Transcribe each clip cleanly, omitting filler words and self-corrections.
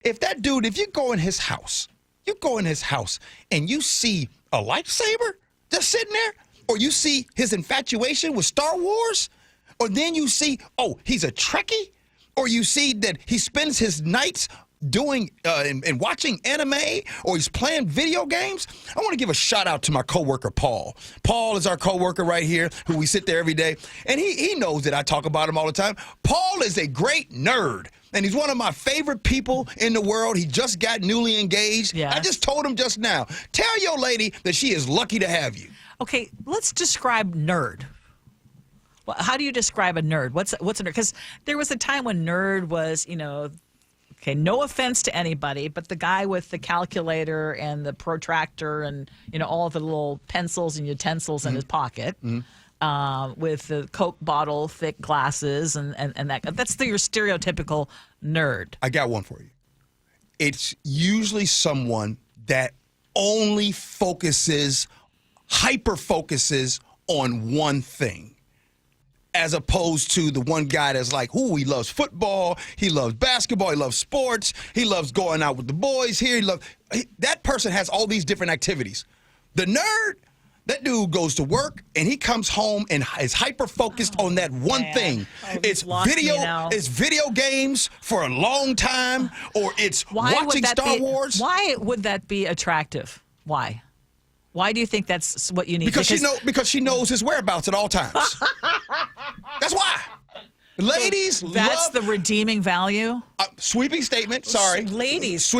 If you go in his house, and you see a lightsaber just sitting there, or you see his infatuation with Star Wars, or then you see, he's a Trekkie, or you see that he spends his nights doing and watching anime, or he's playing video games. I want to give a shout out to my coworker Paul. Paul is our coworker right here, who we sit there every day, and he knows that I talk about him all the time. Paul is a great nerd, and he's one of my favorite people in the world. He just got newly engaged. Yes. I just told him just now, tell your lady that she is lucky to have you. Okay, let's describe nerd. Well, how do you describe a nerd? What's a nerd? Because there was a time when nerd was, okay, no offense to anybody, but the guy with the calculator and the protractor and, all the little pencils and utensils in his pocket, with the Coke bottle, thick glasses, and that's your stereotypical nerd. I got one for you. It's usually someone that only hyper-focuses on one thing, as opposed to the one guy that's like, he loves football, he loves basketball, he loves sports, he loves going out with the boys here. That person has all these different activities. The nerd, that dude goes to work and he comes home and is hyper-focused on that one thing. It's video games for a long time, or it's watching Star Wars. Why would that be attractive? Why? Why do you think that's what you need? Because she knows his whereabouts at all times. That's why. Ladies That's the redeeming value? Sweeping statement, sorry. Ladies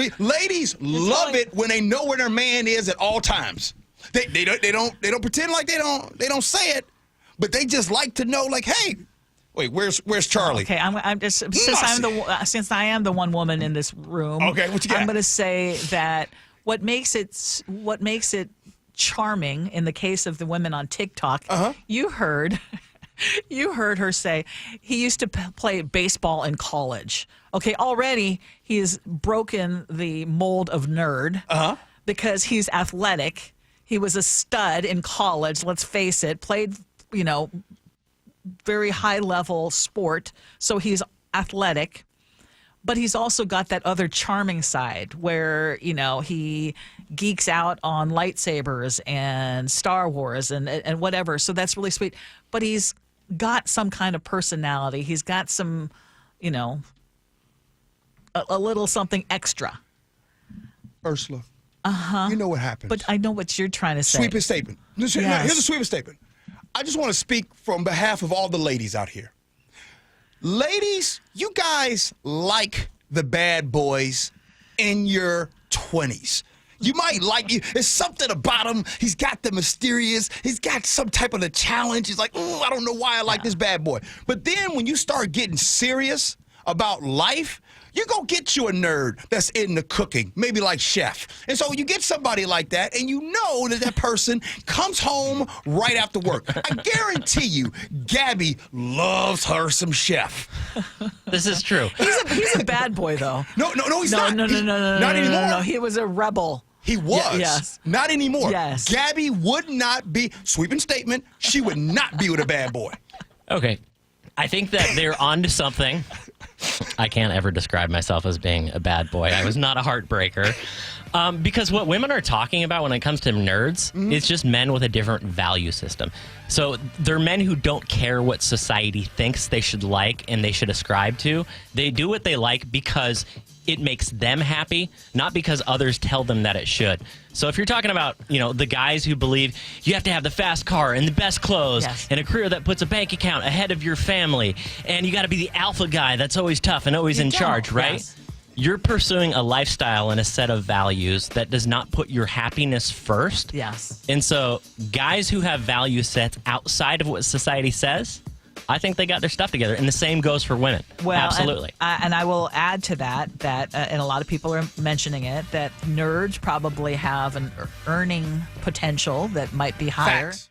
love it when they know where their man is at all times. They don't pretend like they don't say it, but they just like to know, like, hey, wait, where's Charlie? Okay, I'm just since I am the one woman in this room. Okay, what you got? I'm going to say that what makes it charming in the case of the women on TikTok, you heard her say he used to play baseball in college. Okay, already he's broken the mold of nerd because he's athletic. He was a stud in college, let's face it, played, very high-level sport, so he's athletic. But he's also got that other charming side where, he geeks out on lightsabers and Star Wars and whatever. So that's really sweet. But he's got some kind of personality. He's got some, a little something extra. Ursula. You know what happens. But I know what you're trying to say. Sweeping statement. Here's a sweeping statement. I just want to speak from behalf of all the ladies out here. Ladies, you guys like the bad boys in your 20s. You might like you. There's something about him. He's got the mysterious. He's got some type of the challenge. He's like, I don't know why I like this bad boy. But then when you start getting serious about life, you go get you a nerd that's into cooking, maybe like chef. And so you get somebody like that, and you know that person comes home right after work. I guarantee you, Gabby loves her some chef. This is true. He's a bad boy, though. No, he's not. No, not anymore. No, he was a rebel. He was. Yes. Not anymore. Yes. Gabby would not be, sweeping statement, she would not be with a bad boy. Okay. I think that they're onto something. I can't ever describe myself as being a bad boy. I was not a heartbreaker. Because what women are talking about when it comes to nerds is just men with a different value system. So they're men who don't care what society thinks they should like and they should ascribe to. They do what they like because it makes them happy, not because others tell them that it should. So if you're talking about, the guys who believe you have to have the fast car and the best clothes and a career that puts a bank account ahead of your family, and you got to be the alpha guy that's always tough and always in charge, right? Yes. You're pursuing a lifestyle and a set of values that does not put your happiness first. Yes. And so guys who have value sets outside of what society says, I think they got their stuff together. And the same goes for women. Well, absolutely. And I will add to that, and a lot of people are mentioning it, that nerds probably have an earning potential that might be higher. Facts.